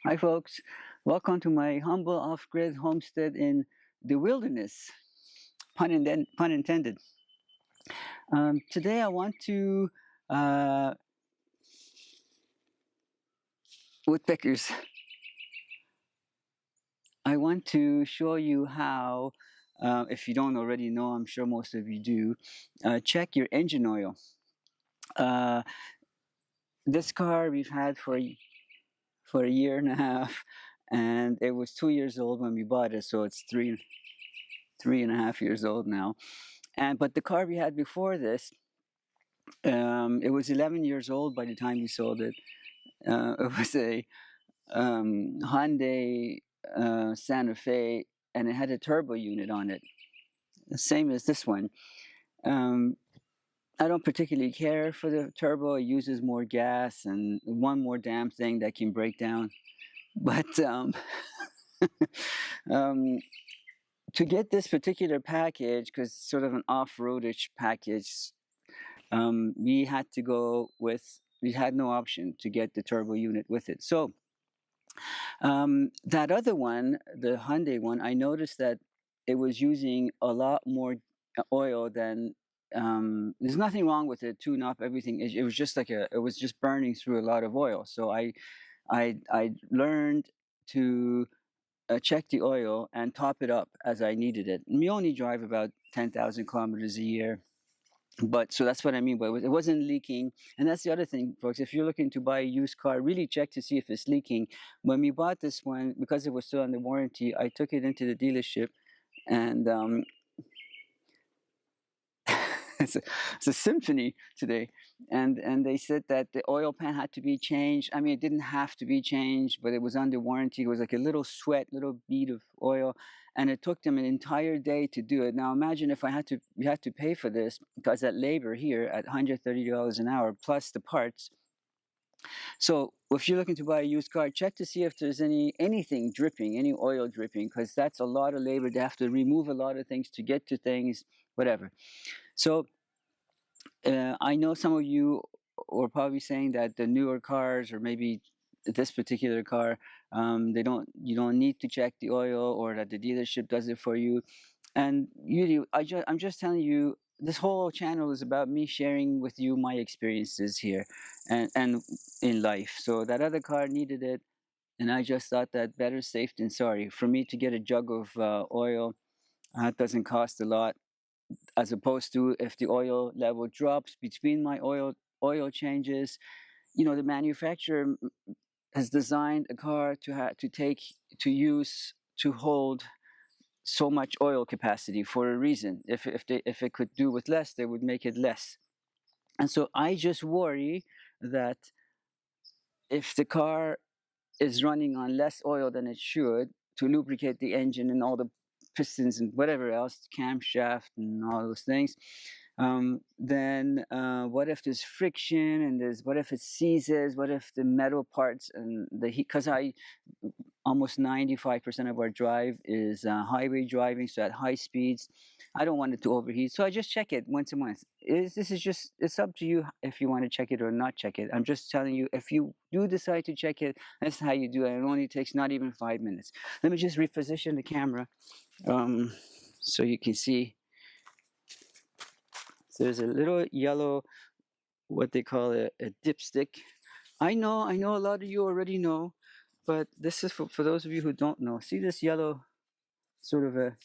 Hi, folks. Welcome to my humble off-grid homestead in the wilderness. Pun intended. Today, I want to woodpeckers. I want to show you how, if you don't already know, I'm sure most of you do, check your engine oil. This car we've had for a year and a half, and it was 2 years old when we bought it, so it's three and a half years old now. But the car we had before this, it was 11 years old by the time we sold it. It was a Hyundai Santa Fe, and it had a turbo unit on it, the same as this one. I don't particularly care for the turbo. It uses more gas and one more damn thing that can break down. But to get this particular package, because it's sort of an off-roadish package, we had no option to get the turbo unit with it. So that other one, the Hyundai one, I noticed that it was using a lot more oil than. There's nothing wrong with it, tune up everything. It was just it was just burning through a lot of oil. So I learned to check the oil and top it up as I needed it. And we only drive about 10,000 kilometers a year. But so that's what I mean by it wasn't leaking. And that's the other thing, folks. If you're looking to buy a used car, really check to see if it's leaking. When we bought this one, because it was still under warranty, I took it into the dealership, and it's a symphony today. And they said that the oil pan had to be changed. I mean, it didn't have to be changed, but it was under warranty. It was like a little little bead of oil, and it took them an entire day to do it. Now imagine if we had to pay for this, because that labor here at $130 an hour plus the parts. So if you're looking to buy a used car, check to see if there's anything dripping, any oil dripping, because that's a lot of labor. They have to remove a lot of things to get to things, whatever. So I know some of you are probably saying that the newer cars, or maybe this particular car, you don't need to check the oil, or that the dealership does it for you. And I'm just telling you, this whole channel is about me sharing with you my experiences here and in life. So that other car needed it, and I just thought that better safe than sorry. For me to get a jug of oil, that doesn't cost a lot, as opposed to if the oil level drops between my oil changes. The manufacturer has designed a car to hold so much oil capacity for a reason. If it could do with less, they would make it less. And so I just worry that if the car is running on less oil than it should to lubricate the engine and all the pistons and whatever else, camshaft and all those things, then what if there's friction, and what if it seizes, what if the metal parts and the heat, because almost 95% of our drive is highway driving, so at high speeds, I don't want it to overheat. So I just check it once a month. It's up to you if you want to check it or not check it. I'm just telling you, if you do decide to check it, that's how you do it. It only takes not even 5 minutes. Let me just reposition the camera so you can see. So there's a little yellow, what they call a dipstick. I know a lot of you already know, but this is for those of you who don't know. See this yellow sort of a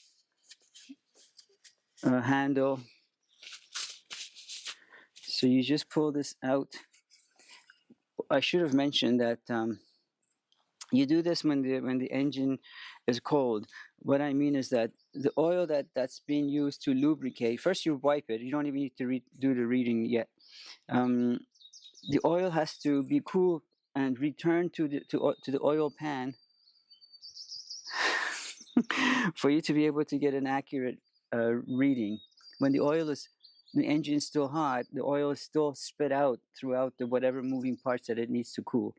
handle. So you just pull this out. I should have mentioned that you do this when the engine is cold. What I mean is that the oil that's being used to lubricate, first you wipe it. You don't even need to do the reading yet. The oil has to be cool and return to the oil pan for you to be able to get an accurate reading. When the engine is still hot, the oil is still spit out throughout the whatever moving parts that it needs to cool.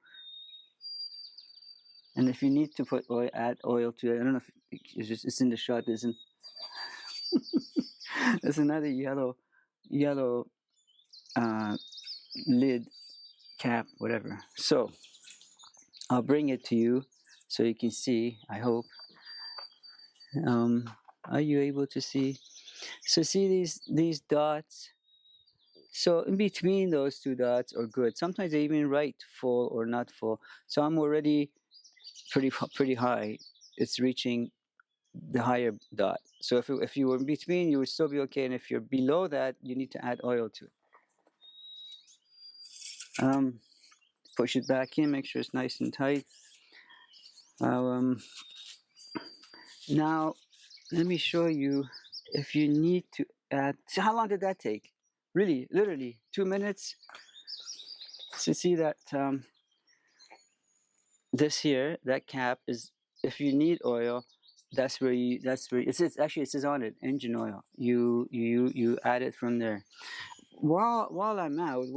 And if you need to add oil to it, I don't know if it's in the shot. There's another yellow lid cap, whatever. So I'll bring it to you so you can see, I hope. Are you able to see? So see these dots? So in between those two dots are good. Sometimes they even write full or not full. So I'm already pretty high. It's reaching the higher dot. So if you were in between, you would still be okay. And if you're below that, you need to add oil to it. Push it back in, make sure it's nice and tight. Now, let me show you if you need to add. So how long did that take? Really, literally 2 minutes. So see that this here, that cap is, if you need oil, that's where it says, actually it says on it, engine oil. You add it from there. While I'm out,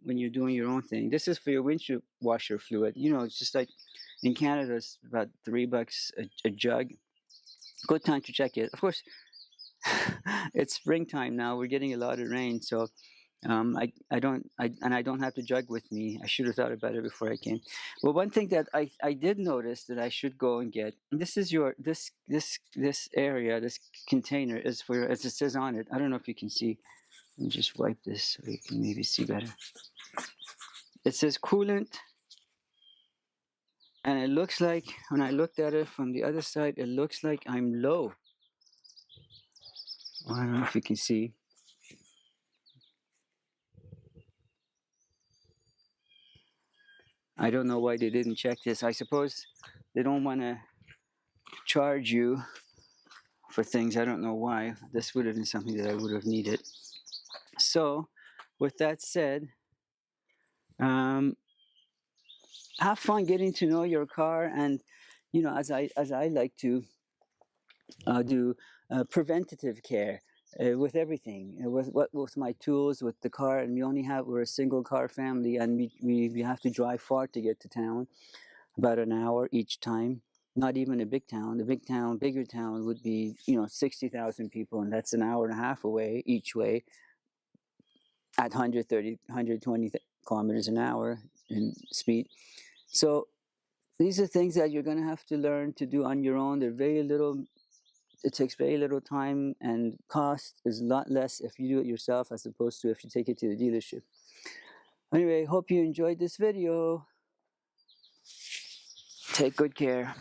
when you're doing your own thing, this is for your windshield washer fluid. You know, it's just like in Canada, it's about $3 a jug. Good time to check it. Of course, it's springtime now. We're getting a lot of rain, so I don't have the jug with me. I should have thought about it before I came. Well, one thing that I did notice that I should go and get. And this is this area, this container is for, as it says on it. I don't know if you can see. Let me just wipe this so you can maybe see better. It says coolant, and it looks like, when I looked at it from the other side, it looks like I'm low. Well, I don't know if you can see. I don't know why they didn't check this. I suppose they don't want to charge you for things. I don't know why. This would have been something that I would have needed. So, with that said, have fun getting to know your car, and you know, as I like to do preventative care with everything, with my tools, with the car. And we're a single car family, and we have to drive far to get to town, about an hour each time. Not even a big town. Bigger town would be 60,000 people, and that's an hour and a half away each way at 130 120 kilometers an hour in speed. So these are things that you're going to have to learn to do on your own. It takes very little time, and cost is a lot less if you do it yourself as opposed to if you take it to the dealership. Anyway, hope you enjoyed this video. Take good care.